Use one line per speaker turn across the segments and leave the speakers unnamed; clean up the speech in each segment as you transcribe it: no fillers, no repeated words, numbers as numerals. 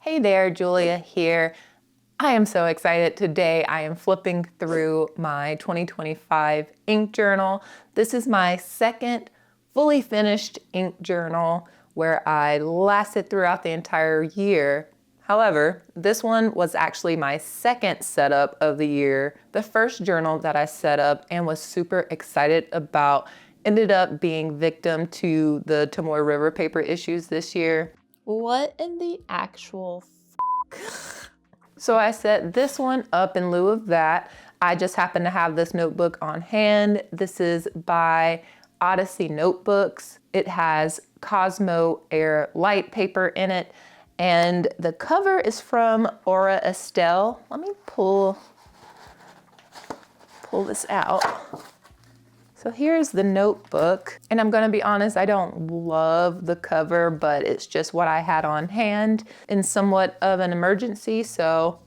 Hey there, Julia here. I am so excited today. I am flipping through my 2025 ink journal. This is my second fully finished ink journal where I lasted throughout the entire year. However, this one was actually my second setup of the year. The first journal that I set up and was super excited about ended up being victim to the Tomoe River paper issues this year.
What in the actual
So I set this one up in lieu of that. I just happen to have this notebook on hand. This is by Odyssey Notebooks. It has Cosmo Air light paper in it, and the cover is from Aura Estelle. Let me pull this out. So here's the notebook, and I'm gonna be honest, I don't love the cover, but it's just what I had on hand in somewhat of an emergency, so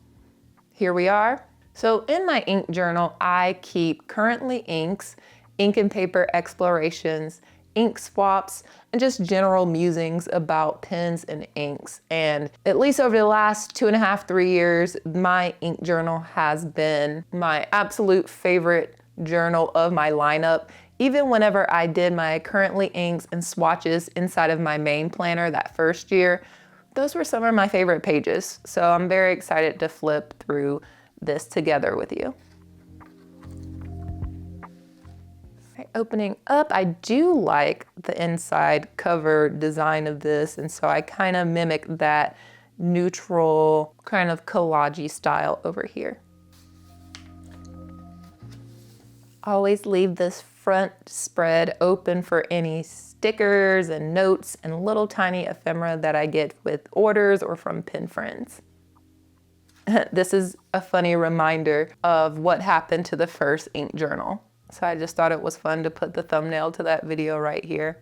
here we are. So in my ink journal, I keep currently inks, ink and paper explorations, ink swaps, and just general musings about pens and inks. And at least over the last 2.5, 3 years, my ink journal has been my absolute favorite journal of my lineup. Even whenever I did my currently inks and swatches inside of my main planner that first year, those were some of my favorite pages. So I'm very excited to flip through this together with you. Right, opening up, I do like the inside cover design of this, and so I kind of mimic that neutral kind of collage-y style over here. Always leave this front spread open for any stickers and notes and little tiny ephemera that I get with orders or from pen friends. This is a funny reminder of what happened to the first ink journal. So I just thought it was fun to put the thumbnail to that video right here.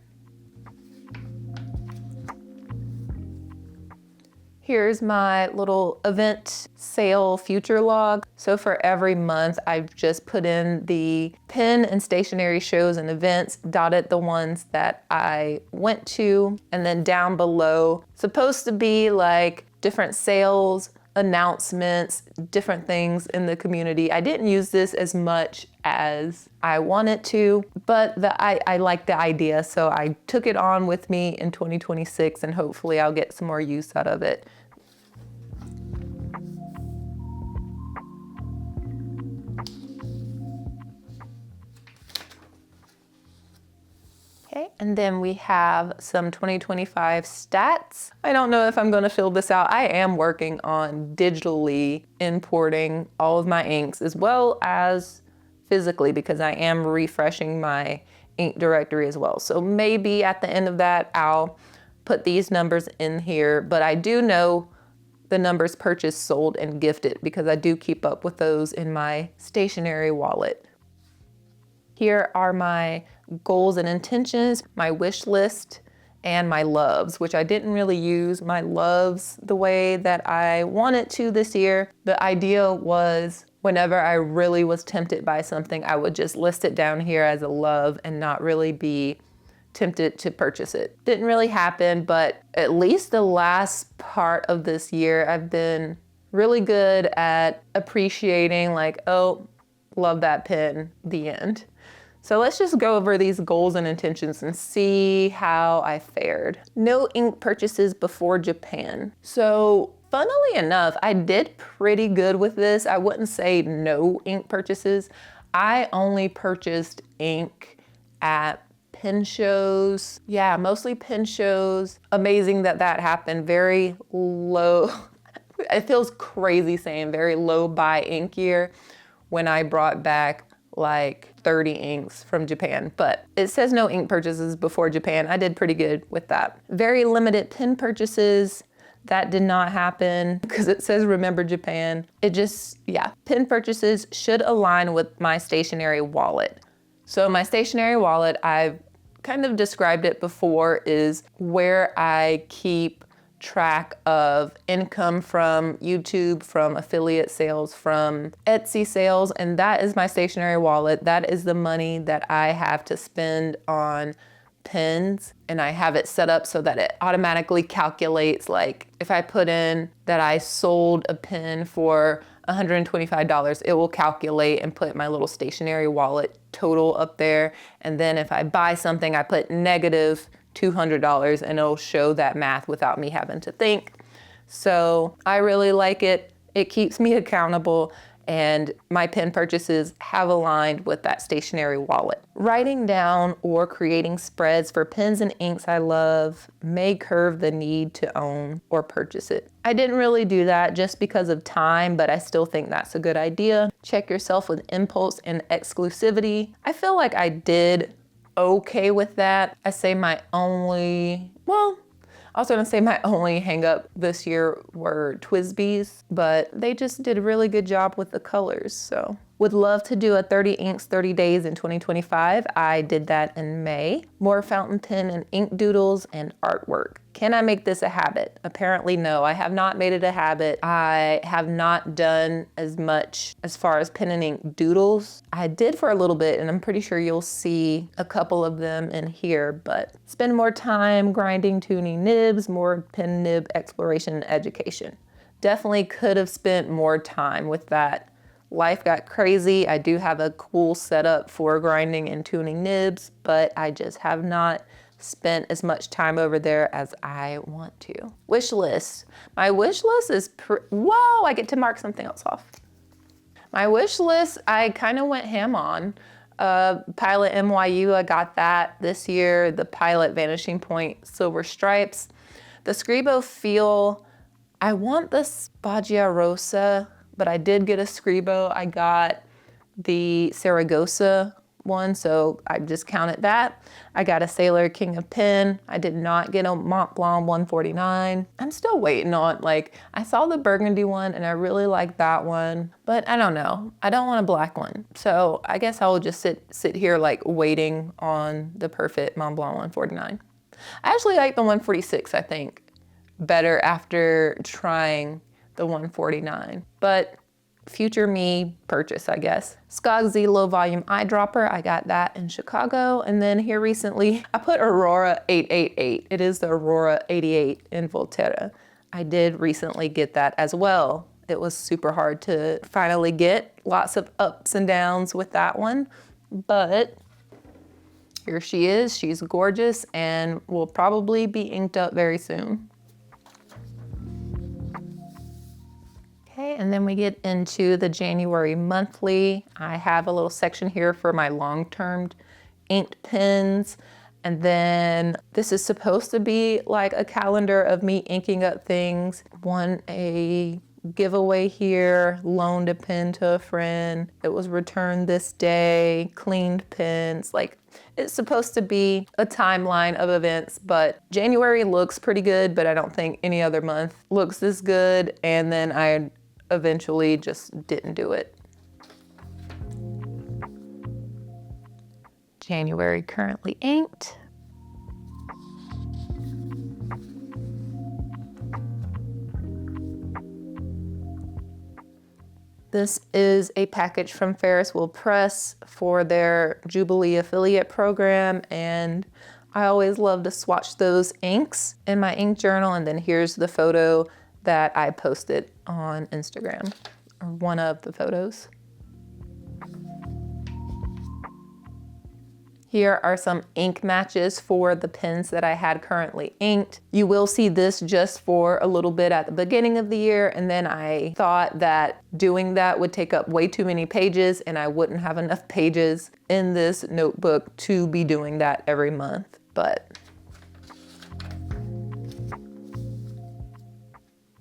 Here's my little event sale future log. So for every month, I've just put in the pen and stationery shows and events, dotted the ones that I went to, and then down below, supposed to be like different sales, announcements, different things in the community. I didn't use this as much as I wanted to, but I like the idea, so I took it on with me in 2026, and hopefully I'll get some more use out of it. Okay, and then we have some 2025 stats. I don't know if I'm going to fill this out. I am working on digitally importing all of my inks as well as physically, because I am refreshing my ink directory as well. So maybe at the end of that, I'll put these numbers in here, but I do know the numbers purchased, sold, and gifted because I do keep up with those in my stationery wallet. Here are my goals and intentions, my wish list, and my loves, which I didn't really use my loves the way that I wanted to this year. The idea was whenever I really was tempted by something, I would just list it down here as a love and not really be tempted to purchase it. Didn't really happen, but at least the last part of this year, I've been really good at appreciating, like, oh, love that pen, the end. So let's just go over these goals and intentions and see how I fared. No ink purchases before Japan. So funnily enough, I did pretty good with this. I wouldn't say no ink purchases. I only purchased ink at pen shows. Yeah, mostly pen shows. Amazing that that happened. Very low. It feels crazy saying very low buy ink year when I brought back like 30 inks from Japan, but it says no ink purchases before Japan. I did pretty good with that. Very limited pen purchases. That did not happen because it says remember Japan. It just, yeah. Pen purchases should align with my stationery wallet. So my stationery wallet, I've kind of described it before, is where I keep track of income from YouTube, from affiliate sales, from Etsy sales, and that is my stationery wallet. That is the money that I have to spend on pens, and I have it set up so that it automatically calculates, like if I put in that I sold a pen for $125, it will calculate and put my little stationary wallet total up there. And then if I buy something, I put negative $200 and it'll show that math without me having to think. So I really like it. It keeps me accountable, and my pen purchases have aligned with that stationary wallet. Writing down or creating spreads for pens and inks I love may curb the need to own or purchase it. I didn't really do that just because of time, but I still think that's a good idea. Check yourself with impulse and exclusivity. I feel like I did okay with that. I say my only, I was gonna say my only hang up this year were Twisbees, but they just did a really good job with the colors. So would love to do a 30 inks, 30 days in 2025. I did that in May. More fountain pen and ink doodles and artwork. Can I make this a habit? Apparently no, I have not made it a habit. I have not done as much as far as pen and ink doodles. I did for a little bit, and I'm pretty sure you'll see a couple of them in here, but spend more time grinding, tuning nibs, more pen nib exploration and education. Definitely could have spent more time with that. Life got crazy. I do have a cool setup for grinding and tuning nibs, but I just have not spent as much time over there as I want to. Wish list. My wish list is, whoa, I get to mark something else off. My wish list, I kind of went ham on. Pilot MYU, I got that this year. The Pilot Vanishing Point Silver Stripes. The Scribo Feel, I want the Spaggia Rosa, but I did get a Scribo. I got the Saragossa one, so I just counted that. I got a Sailor King of Pen. I did not get a Mont Blanc 149. I'm still waiting on, I saw the burgundy one and I really like that one, but I don't know. I don't want a black one. So I guess I will just sit here waiting on the perfect Mont Blanc 149. I actually like the 146, I think, better after trying the 149, but future me purchase, I guess. Skog Z Low Volume Eyedropper, I got that in Chicago. And then here recently, I put Aurora 888. It is the Aurora 88 in Volterra. I did recently get that as well. It was super hard to finally get. Lots of ups and downs with that one, but here she is. She's gorgeous and will probably be inked up very soon. Okay, and then we get into the January monthly. I have a little section here for my long-term inked pens. And then this is supposed to be like a calendar of me inking up things. Won a giveaway here, loaned a pen to a friend. It was returned this day, cleaned pens. It's supposed to be a timeline of events, but January looks pretty good, but I don't think any other month looks this good. And then I eventually just didn't do it. January currently inked. This is a package from Ferris Wheel Press for their Jubilee affiliate program, and I always love to swatch those inks in my ink journal. And then here's the photo that I posted on Instagram, or one of the photos. Here are some ink matches for the pens that I had currently inked. You will see this just for a little bit at the beginning of the year, and then I thought that doing that would take up way too many pages and I wouldn't have enough pages in this notebook to be doing that every month. But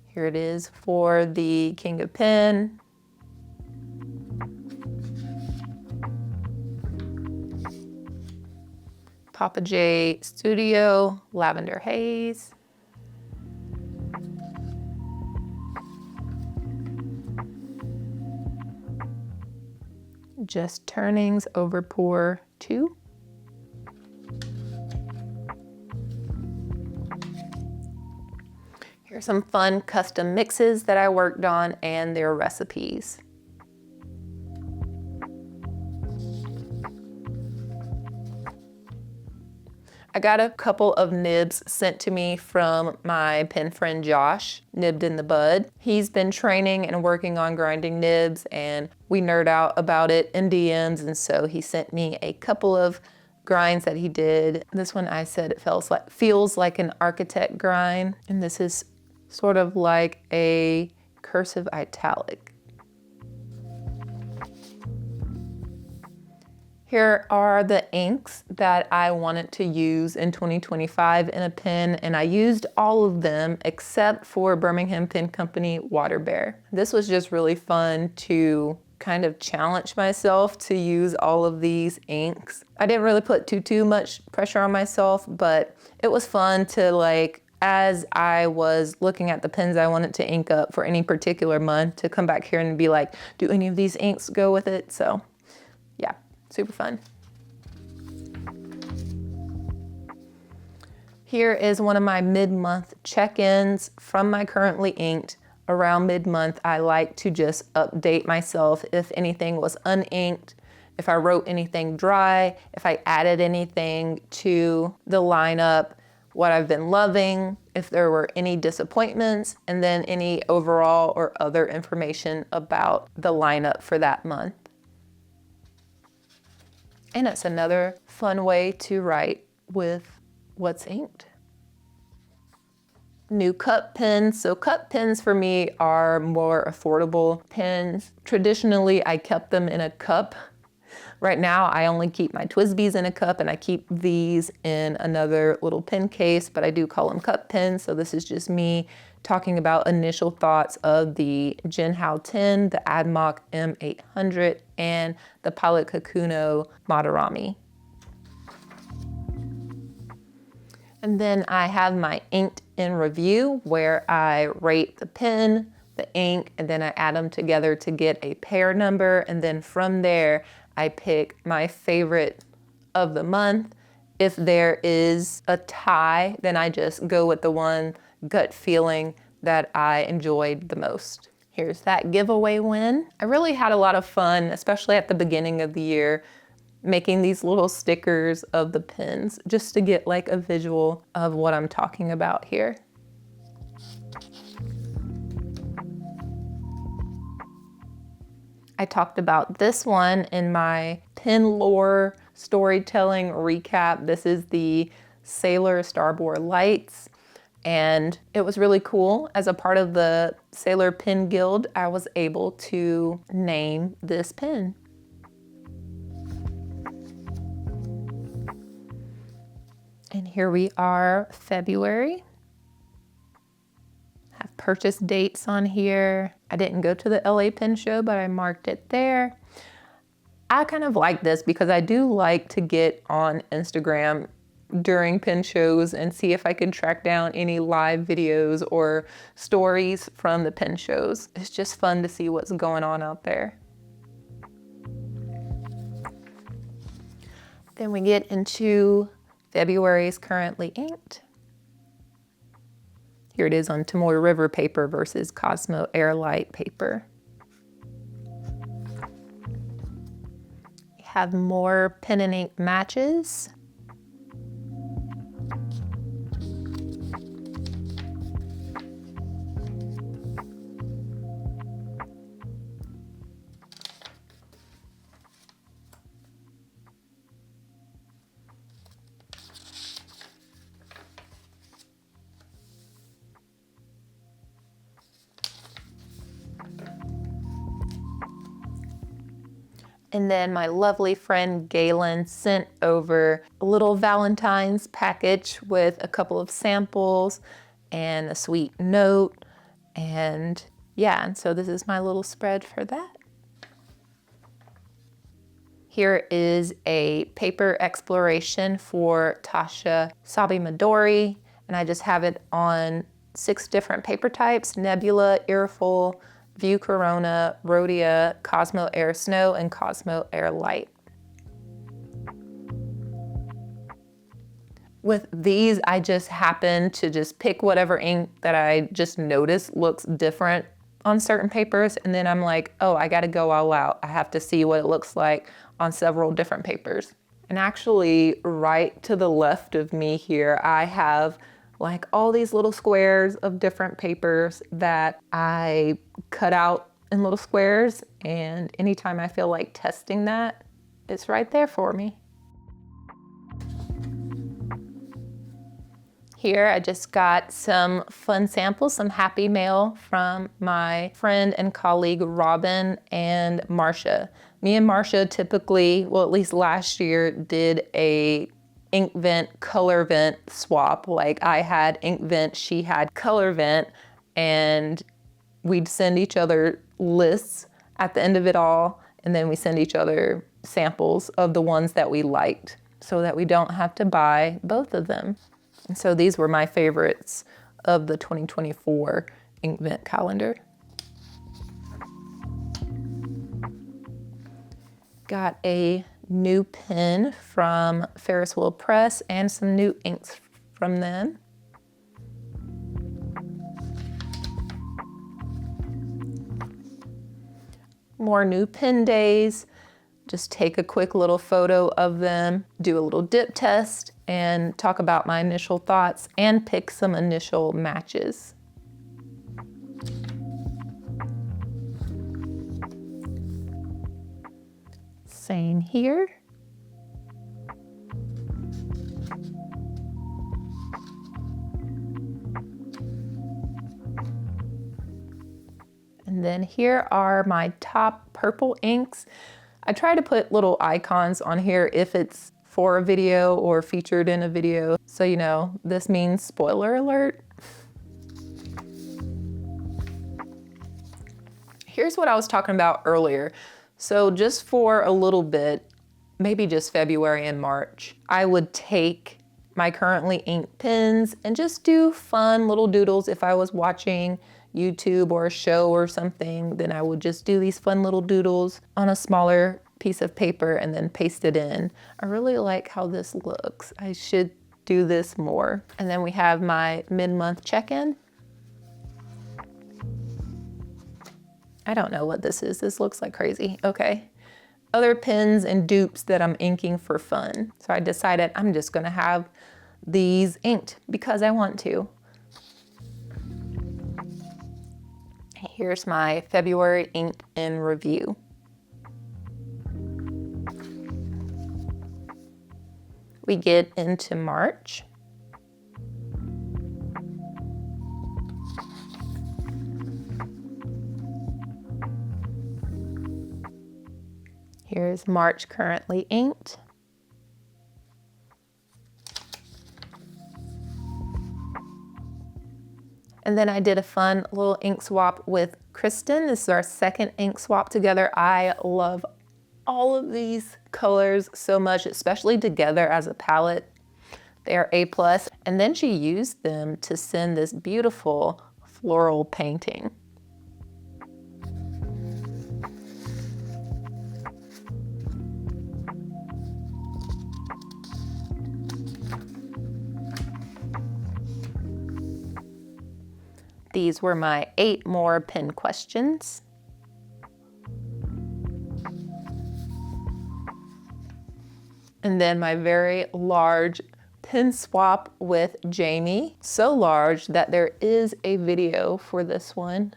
here it is for the King of Pen. Papa J Studio Lavender Haze. Just Turnings Over Pour 2. Here's some fun custom mixes that I worked on and their recipes. I got a couple of nibs sent to me from my pen friend Josh, Nibbed in the Bud. He's been training and working on grinding nibs, and we nerd out about it in DMs, and so he sent me a couple of grinds that he did. This one I said it feels like an architect grind, and this is sort of like a cursive italic. Here are the inks that I wanted to use in 2025 in a pen, and I used all of them except for Birmingham Pen Company Water Bear. This was just really fun to kind of challenge myself to use all of these inks. I didn't really put too much pressure on myself, but it was fun to, like, as I was looking at the pens I wanted to ink up for any particular month, to come back here and be like, do any of these inks go with it? So yeah. Super fun. Here is one of my mid-month check-ins from my currently inked. Around mid-month, I like to just update myself if anything was uninked, if I wrote anything dry, if I added anything to the lineup, what I've been loving, if there were any disappointments, and then any overall or other information about the lineup for that month. And it's another fun way to write with what's inked. New cup pens. So cup pens for me are more affordable pens. Traditionally, I kept them in a cup. Right now, I only keep my TWSBIs in a cup, and I keep these in another little pen case, but I do call them cup pens. So this is just me talking about initial thoughts of the Jinhao 10, the Admach M800, and the Pilot Kakuno Madarami. And then I have my inked in review, where I rate the pen, the ink, and then I add them together to get a pair number. And then from there, I pick my favorite of the month. If there is a tie, then I just go with the one gut feeling that I enjoyed the most. Here's that giveaway win. I really had a lot of fun, especially at the beginning of the year, making these little stickers of the pens just to get like a visual of what I'm talking about here. I talked about this one in my pen lore storytelling recap. This is the Sailor Starboard Lights, and it was really cool. As a part of the Sailor Pen Guild, I was able to name this pen. And here we are, February. Have purchase dates on here. I didn't go to the LA Pen Show, but I marked it there. I kind of like this because I do like to get on Instagram during pen shows and see if I can track down any live videos or stories from the pen shows. It's just fun to see what's going on out there. Then we get into February's currently inked. Here it is on Tomoe River paper versus Cosmo Airlight paper. We have more pen and ink matches. And then my lovely friend Galen sent over a little Valentine's package with a couple of samples and a sweet note. And yeah, and so this is my little spread for that. Here is a paper exploration for Tasha Sabi Midori, and I just have it on 6 different paper types: Nebula, Earful, View Corona, Rhodia, Cosmo Air Snow, and Cosmo Air Light. With these, I just happen to just pick whatever ink that I just notice looks different on certain papers, and then I'm like, oh, I gotta go all out. I have to see what it looks like on several different papers. And actually, right to the left of me here, I have like all these little squares of different papers that I cut out in little squares. And anytime I feel like testing that, it's right there for me. Here, I just got some fun samples, some happy mail from my friend and colleague, Robin and Marcia. Me and Marcia typically, well, at least last year, did a ink vent, color vent swap. Like I had ink vent, she had color vent, and we'd send each other lists at the end of it all, and then we send each other samples of the ones that we liked so that we don't have to buy both of them. And so these were my favorites of the 2024 Inkvent calendar. Got a new pen from Ferris Wheel Press and some new inks from them. More new pen days. Just take a quick little photo of them, do a little dip test, and talk about my initial thoughts and pick some initial matches. Same here. And then here are my top purple inks. I try to put little icons on here if it's for a video or featured in a video. So you know, this means spoiler alert. Here's what I was talking about earlier. So just for a little bit, maybe just February and March, I would take my currently inked pens and just do fun little doodles. If I was watching YouTube or a show or something, then I would just do these fun little doodles on a smaller piece of paper and then paste it in. I really like how this looks. I should do this more. And then we have my mid-month check-in. I don't know what this is. This looks like crazy. Okay. Other pens and dupes that I'm inking for fun. So I decided I'm just gonna have these inked because I want to. Here's my February ink in review. We get into March. Here's March currently inked. And then I did a fun little ink swap with Kristen. This is our second ink swap together. I love all of these colors so much, especially together as a palette. They are A+. And then she used them to send this beautiful floral painting. These were my 8 more pen questions. And then my very large pen swap with Jamie. So large that there is a video for this one.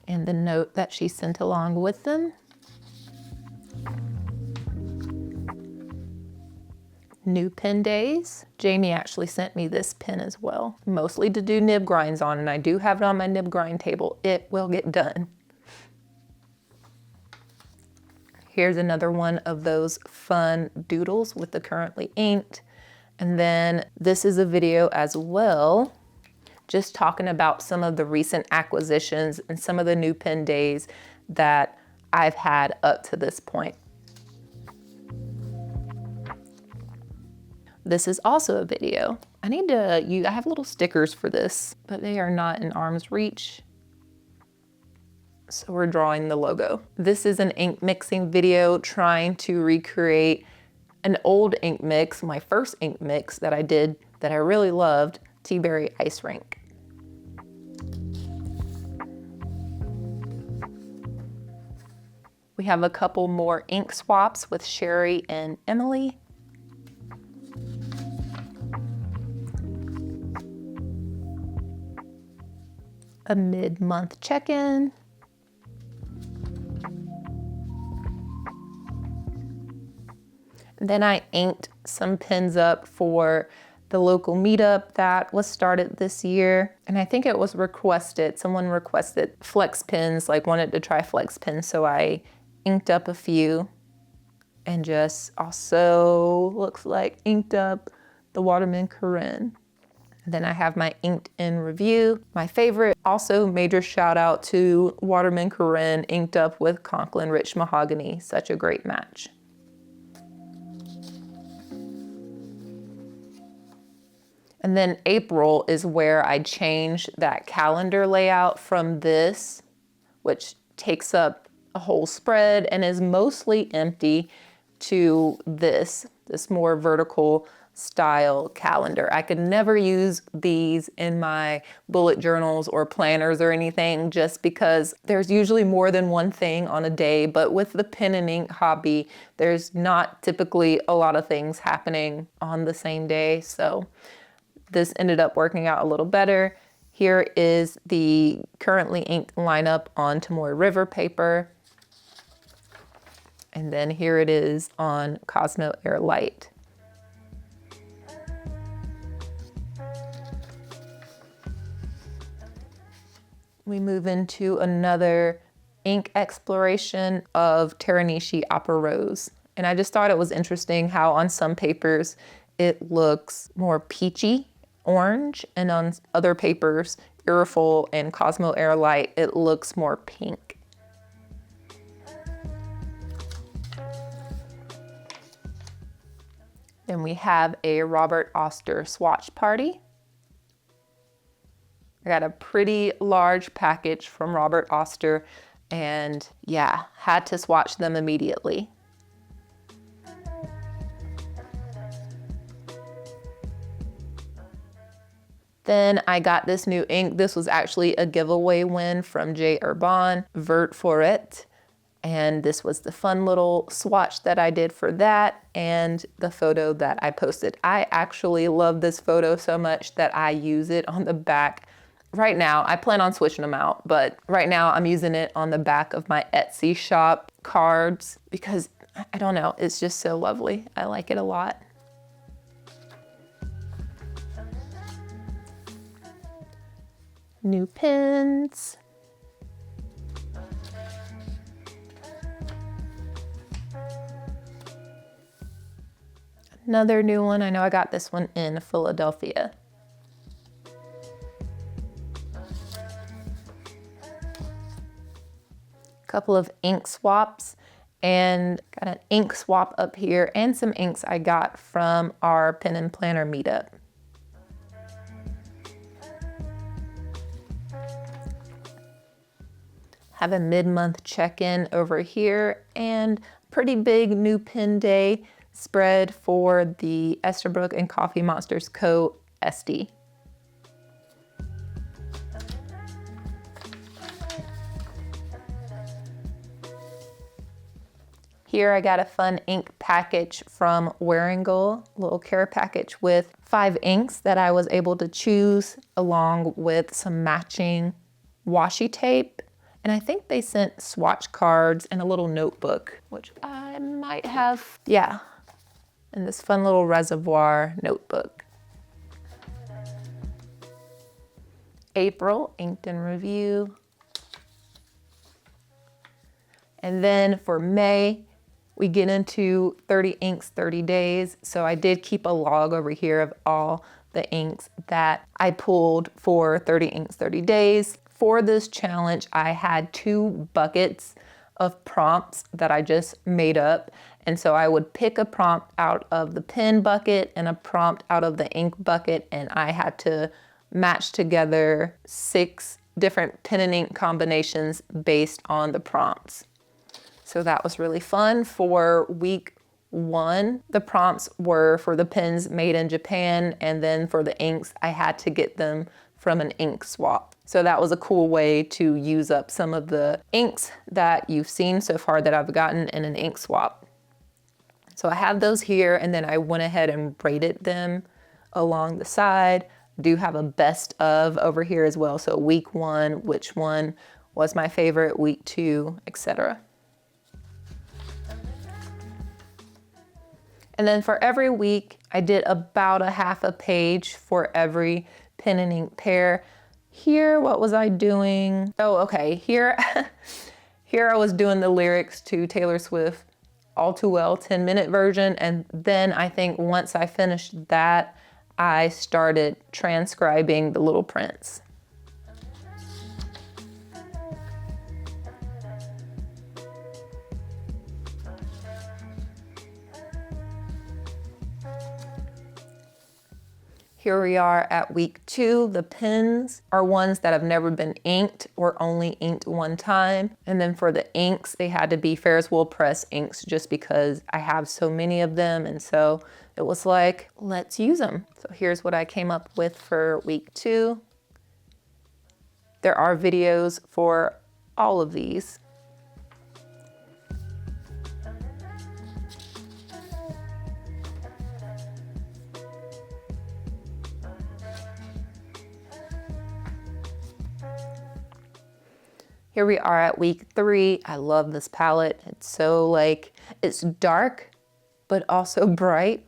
And the note that she sent along with them. New pen days. Jamie actually sent me this pen as well, mostly to do nib grinds on, and I do have it on my nib grind table. It will get done. Here's another one of those fun doodles with the currently inked. And then this is a video as well, just talking about some of the recent acquisitions and some of the new pen days that I've had up to this point. This is also a video. I have little stickers for this, but they are not in arm's reach. So we're drawing the logo. This is an ink mixing video trying to recreate an old ink mix, my first ink mix that I did that I really loved, Tea Berry Ice Rink. We have a couple more ink swaps with Sherry and Emily. A mid-month check-in. Then I inked some pins up for the local meetup that was started this year. And I think it was requested, someone requested flex pins, like wanted to try flex pins. So I inked up a few and just also looks like inked up the Waterman Corinne. Then I have my inked in review. My favorite, also major shout out to Waterman Corinne inked up with Conklin Rich Mahogany. Such a great match. And then April is where I changed that calendar layout from this, which takes up a whole spread and is mostly empty, to this more vertical style calendar. I could never use these in my bullet journals or planners or anything, just because there's usually more than one thing on a day, but with the pen and ink hobby, there's not typically a lot of things happening on the same day. So this ended up working out a little better. Here is the currently inked lineup on Tomoe River paper. And then here it is on Cosmo Air Light. We move into another ink exploration of Teranishi Opera Rose. And I just thought it was interesting how on some papers it looks more peachy orange, and on other papers, Irreful and Cosmo Air Light, it looks more pink. Then we have a Robert Oster swatch party. I got a pretty large package from Robert Oster, and yeah, had to swatch them immediately. Then I got this new ink. This was actually a giveaway win from J. Urban, Vert Foret. And this was the fun little swatch that I did for that and the photo that I posted. I actually love this photo so much that I use it on the back. Right now, I plan on switching them out, but right now I'm using it on the back of my Etsy shop cards because, I don't know, it's just so lovely. I like it a lot. New pins. Another new one. I know I got this one in Philadelphia. Couple of ink swaps, and got an ink swap up here and some inks I got from our pen and planner meetup. Have a mid-month check-in over here and pretty big new pin day spread for the Esterbrook and Coffee Monsters Co. SD. Here I got a fun ink package from Waringle, a little care package with 5 inks that I was able to choose, along with some matching washi tape. And I think they sent swatch cards and a little notebook, which I might have, yeah, and this fun little reservoir notebook. April, inked in review. And then for May, we get into 30 inks, 30 days. So I did keep a log over here of all the inks that I pulled for 30 inks, 30 days. For this challenge, I had 2 buckets of prompts that I just made up. And so I would pick a prompt out of the pen bucket and a prompt out of the ink bucket, and I had to match together 6 different pen and ink combinations based on the prompts. So that was really fun. For week 1, the prompts were for the pens made in Japan, and then for the inks, I had to get them from an ink swap. So that was a cool way to use up some of the inks that you've seen so far that I've gotten in an ink swap. So I have those here, and then I went ahead and rated them along the side. Do have a best of over here as well. So week 1, which one was my favorite, week 2, etc. And then for every week, I did about a half a page for every pen and ink pair. Here, what was I doing? Oh, okay, here I was doing the lyrics to Taylor Swift All Too Well 10-minute version, and then I think once I finished that, I started transcribing The Little Prince. Here we are at week 2. The pens are ones that have never been inked or only inked one time. And then for the inks, they had to be Ferris Wheel Press inks just because I have so many of them. And so it was like, let's use them. So here's what I came up with for week 2. There are videos for all of these. Here we are at week 3. I love this palette. It's so it's dark, but also bright.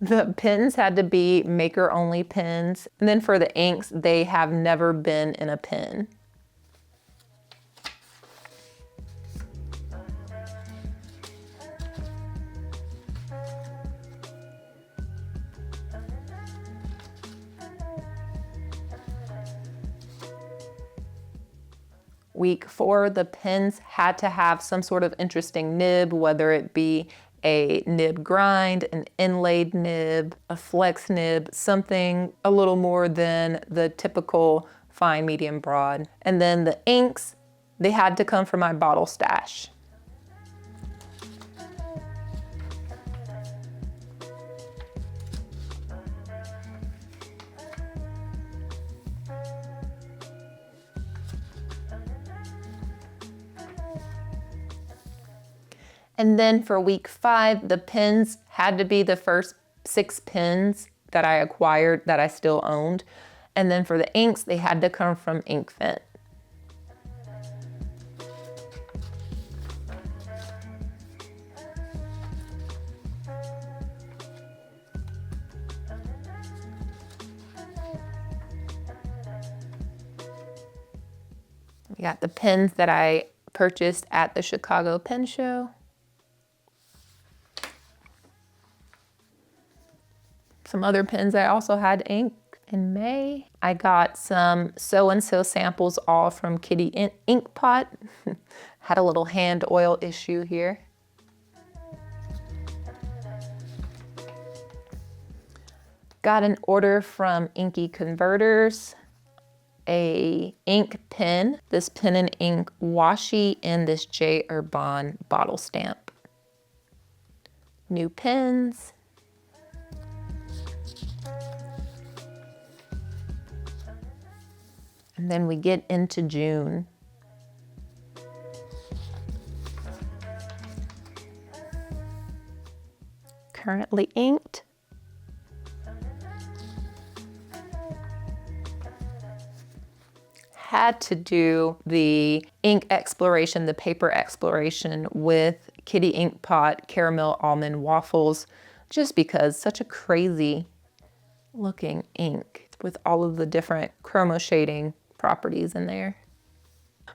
The pens had to be maker only pens. And then for the inks, they have never been in a pen. Week 4, the pens had to have some sort of interesting nib, whether it be a nib grind, an inlaid nib, a flex nib, something a little more than the typical fine, medium, broad. And then the inks, they had to come from my bottle stash. And then for week 5, the pens had to be the first 6 pens that I acquired that I still owned. And then for the inks, they had to come from Inkfint. We got the pens that I purchased at the Chicago Pen Show. Some other pens I also had ink in May. I got some so-and-so samples all from Kitty Ink Pot. Had a little hand oil issue here. Got an order from Inky Converters, a ink pen, this pen and ink washi, and this J. Urban bottle stamp. New pens. And then we get into June. Currently inked. Had to do the ink exploration, the paper exploration with Kitty Ink Pot Caramel Almond Waffles, just because such a crazy looking ink with all of the different chromo shading properties in there.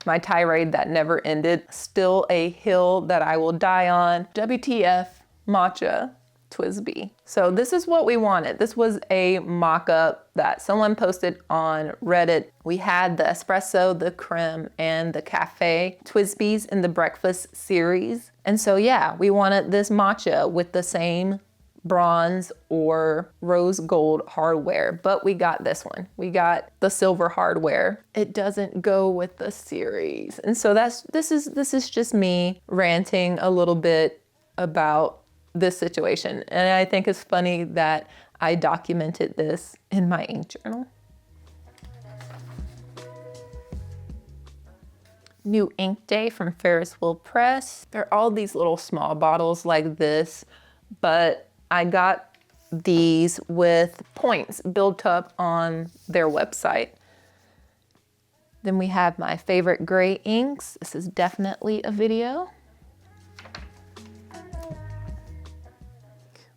My tirade that never ended, still a hill that I will die on. WTF matcha Twisby. So this is what we wanted. This was a mock-up that someone posted on Reddit. We had the espresso, the creme, and the cafe Twisbys in the breakfast series. And so yeah, we wanted this matcha with the same bronze or rose gold hardware, but we got this one. We got the silver hardware. It doesn't go with the series. And so this is just me ranting a little bit about this situation. And I think it's funny that I documented this in my ink journal. New ink day from Ferris Wheel Press. They're all these little small bottles like this, but I got these with points built up on their website. Then we have my favorite gray inks. This is definitely a video.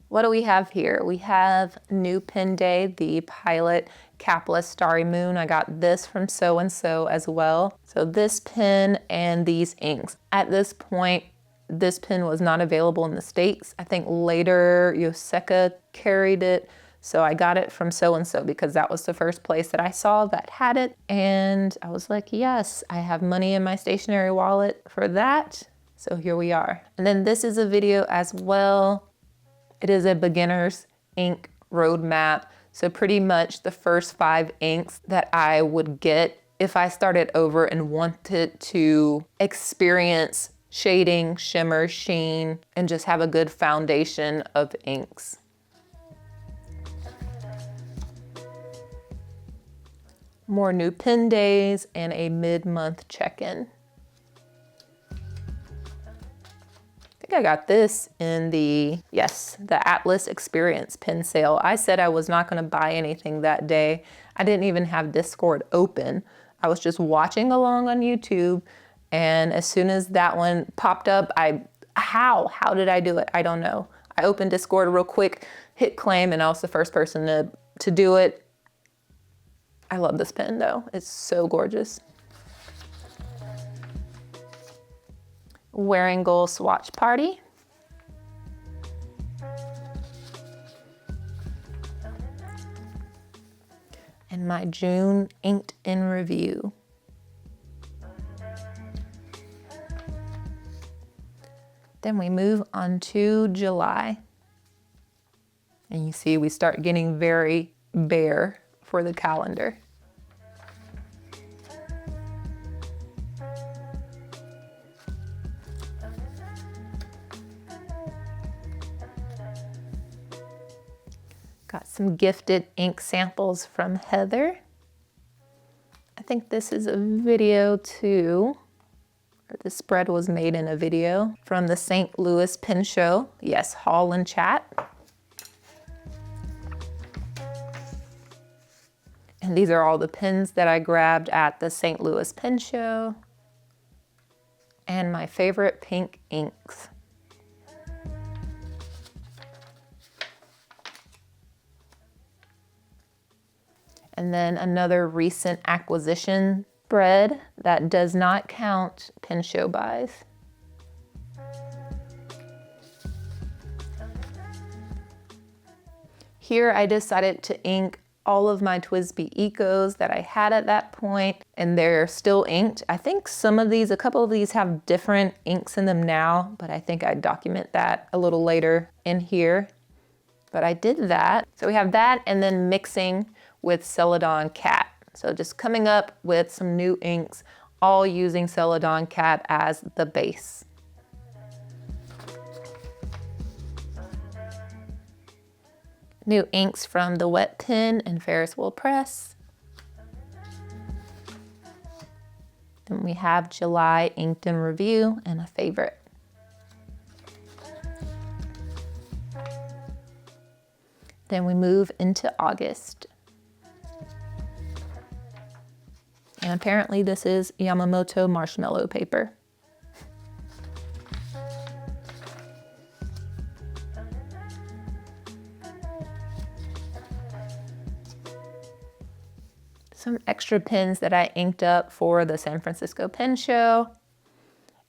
What do we have here? We have new pen day, the Pilot Capless Starry Moon. I got this from so-and-so as well. So this pen and these inks. At this point, this pen was not available in the States. I think later Yoseka carried it. So I got it from so-and-so because that was the first place that I saw that had it. And I was like, yes, I have money in my stationery wallet for that. So here we are. And then this is a video as well. It is a beginner's ink roadmap. So pretty much the first 5 inks that I would get if I started over and wanted to experience shading, shimmer, sheen, and just have a good foundation of inks. More new pen days and a mid-month check-in. I think I got this in the Atlas Experience pen sale. I said I was not going to buy anything that day. I didn't even have Discord open. I was just watching along on YouTube, and as soon as that one popped up, how did I do it? I don't know. I opened Discord real quick, hit claim, and I was the first person to do it. I love this pen though. It's so gorgeous. Wearing Goal swatch party. And my June inked in review. Then we move on to July. And you see we start getting very bare for the calendar. Got some gifted ink samples from Heather. I think this is a video too, or the spread was made in a video from the St. Louis Pen Show. Yes, haul and chat. And these are all the pens that I grabbed at the St. Louis Pen Show. And my favorite pink inks. And then another recent acquisition spread that does not count pen show buys. Here I decided to ink all of my TWSBI Ecos that I had at that point, and they're still inked. I think a couple of these have different inks in them now, but I think I document that a little later in here. But I did that. So we have that, and then mixing with Celadon Cat. So just coming up with some new inks, all using Celadon Cat as the base. New inks from the Wet Pen and Ferris Wheel Press. Then we have July inked in review and a favorite. Then we move into August. And apparently this is Yamamoto marshmallow paper. Some extra pens that I inked up for the San Francisco Pen Show.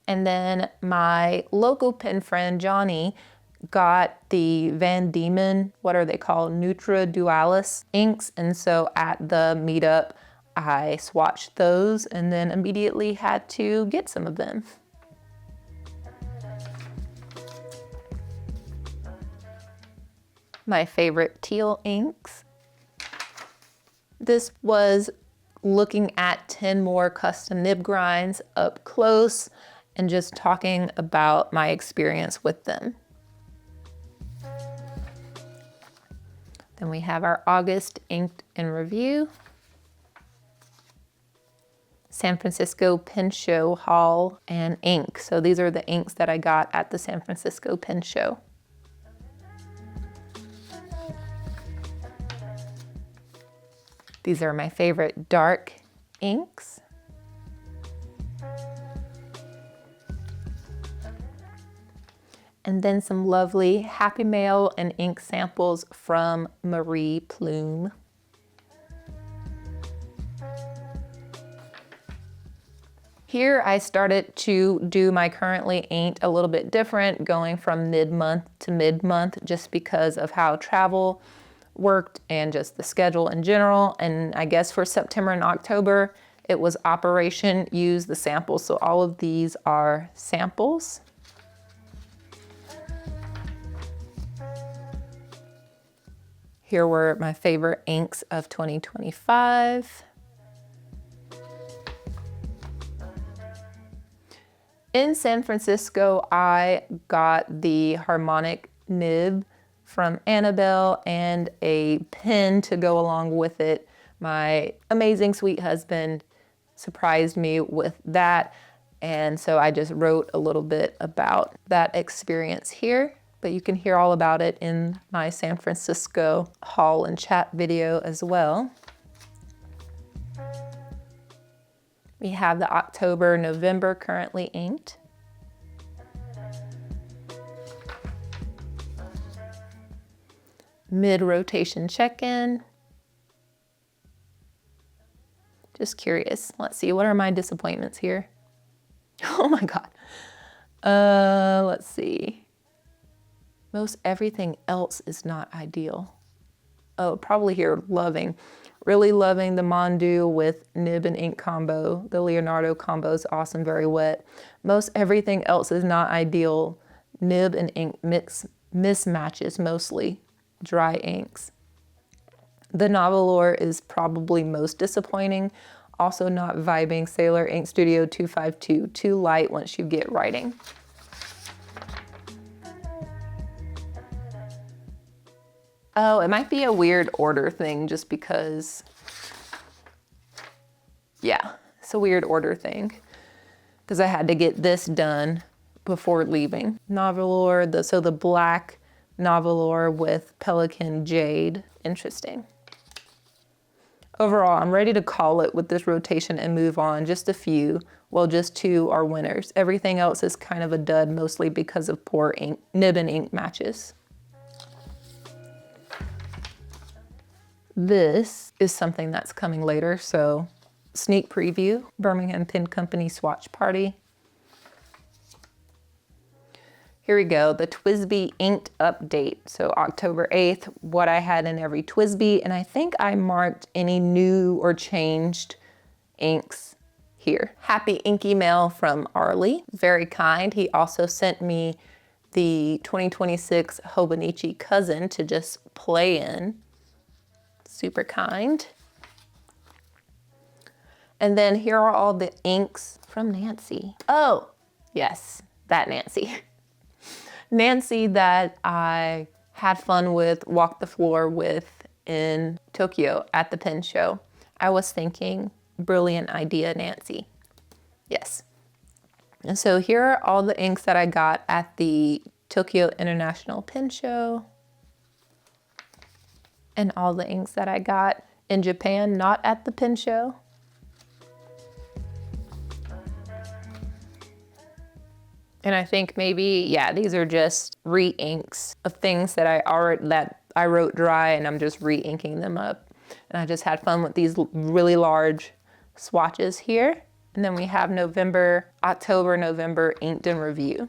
And then my local pen friend, Johnny, got the Van Diemen, what are they called? Nutra Dualis inks. And so at the meetup, I swatched those and then immediately had to get some of them. My favorite teal inks. This was looking at 10 more custom nib grinds up close and just talking about my experience with them. Then we have our August Inked in Review. San Francisco Pen Show haul and ink. So these are the inks that I got at the San Francisco Pen Show. These are my favorite dark inks. And then some lovely Happy Mail and ink samples from Marie Plume. Here I started to do my currently inked a little bit different, going from mid-month to mid-month just because of how travel worked and just the schedule in general. And I guess for September and October, it was Operation Use the Samples. So all of these are samples. Here were my favorite inks of 2025. In San Francisco, I got the harmonic nib from Annabelle and a pen to go along with it. My amazing sweet husband surprised me with that. And so I just wrote a little bit about that experience here, but you can hear all about it in my San Francisco haul and chat video as well. We have the October, November currently inked. Mid-rotation check-in. Just curious. Let's see, what are my disappointments here? Oh my God. Let's see. Most everything else is not ideal. Oh, probably here, loving. Really loving the Mondu with nib and ink combo. The Leonardo combo is awesome, very wet. Most everything else is not ideal. Nib and ink mismatches mostly. Dry inks. The Novelore is probably most disappointing. Also not vibing. Sailor Ink Studio 252. Too light once you get writing. Oh, it might be a weird order thing just because, yeah, it's a weird order thing because I had to get this done before leaving. Novelore, so the black Novelore with Pelican Jade. Interesting. Overall, I'm ready to call it with this rotation and move on. Just a few, well, just two are winners. Everything else is kind of a dud, mostly because of poor ink, nib and ink matches. This is something that's coming later, so sneak preview, Birmingham Pen Company swatch party. Here we go, the TWSBI inked update. So October 8th, what I had in every TWSBI, and I think I marked any new or changed inks here. Happy inky mail from Arlie, very kind. He also sent me the 2026 Hobonichi Cousin to just play in. Super kind. And then here are all the inks from Nancy. Oh, yes, that Nancy. Nancy that I had fun with, walked the floor with in Tokyo at the pen show. I was thinking, brilliant idea, Nancy. Yes. And so here are all the inks that I got at the Tokyo International Pen Show. And all the inks that I got in Japan, not at the pen show. And I think maybe, yeah, these are just re-inks of things that I wrote dry and I'm just re-inking them up. And I just had fun with these really large swatches here. And then we have October, November inked in review.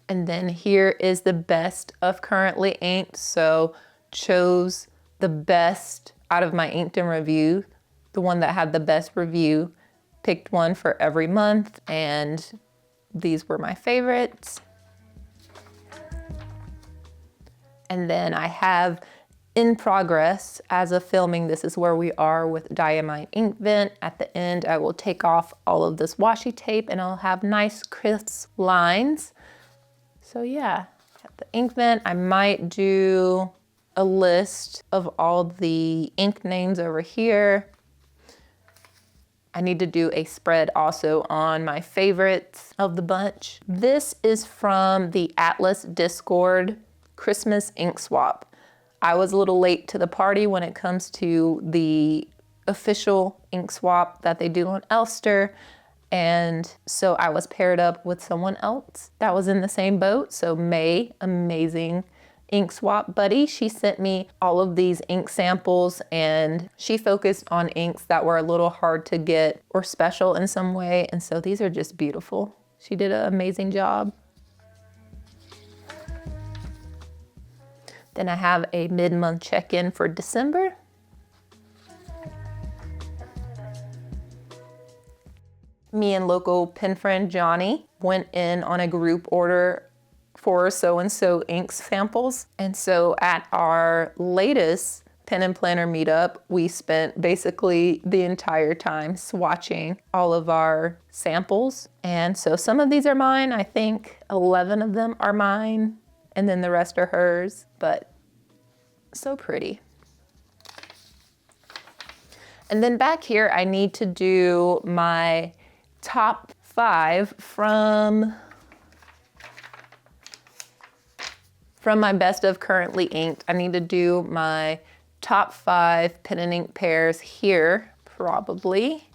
And then here is the best of currently inked. So chose the best out of my inked in review, the one that had the best review, picked one for every month, and these were my favorites. And then I have in progress as of filming, this is where we are with Diamine Ink Vent. At the end, I will take off all of this washi tape and I'll have nice crisp lines. So yeah, the ink vent. I might do a list of all the ink names over here. I need to do a spread also on my favorites of the bunch. This is from the Atlas Discord Christmas ink swap. I was a little late to the party when it comes to the official ink swap that they do on Elster. And so I was paired up with someone else that was in the same boat. So May, amazing ink swap buddy, she sent me all of these ink samples, and she focused on inks that were a little hard to get or special in some way. And so these are just beautiful. She did an amazing job. Then I have a mid-month check-in for December. Me and local pen friend Johnny went in on a group order for so-and-so ink samples. And so at our latest pen and planner meetup, we spent basically the entire time swatching all of our samples. And so some of these are mine. I think 11 of them are mine, and then the rest are hers, but so pretty. And then back here, I need to do my top 5 from my best of currently inked. I need to do my top 5 pen and ink pairs here, probably.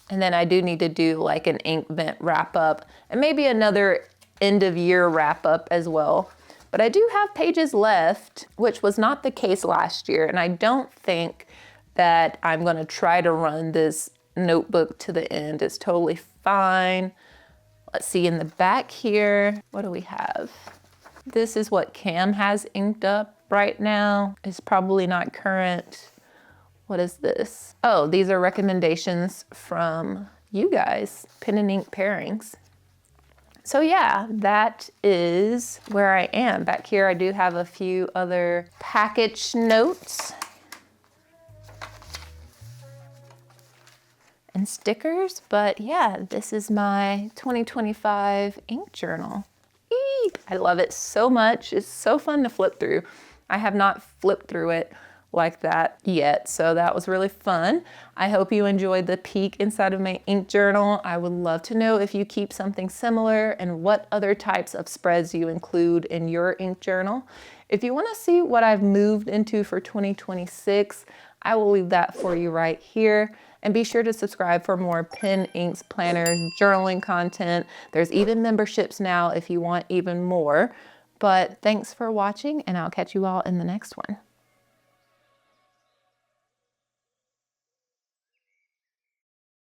And then I do need to do like an ink vent wrap up and maybe another end of year wrap up as well. But I do have pages left, which was not the case last year. And I don't think that I'm gonna try to run this notebook to the end. It's totally fine. Let's see in the back here, what do we have? This is what Cam has inked up right now. It's probably not current. What is this? Oh, these are recommendations from you guys, pen and ink pairings. So yeah, that is where I am. Back here, I do have a few other package notes and stickers, but yeah, this is my 2025 ink journal. I love it so much. It's so fun to flip through. I have not flipped through it like that yet, so that was really fun. I hope you enjoyed the peek inside of my ink journal. I would love to know if you keep something similar and what other types of spreads you include in your ink journal. If you want to see what I've moved into for 2026, I will leave that for you right here. And be sure to subscribe for more pen, inks, planners, journaling content. There's even memberships now if you want even more. But thanks for watching, and I'll catch you all in the next one.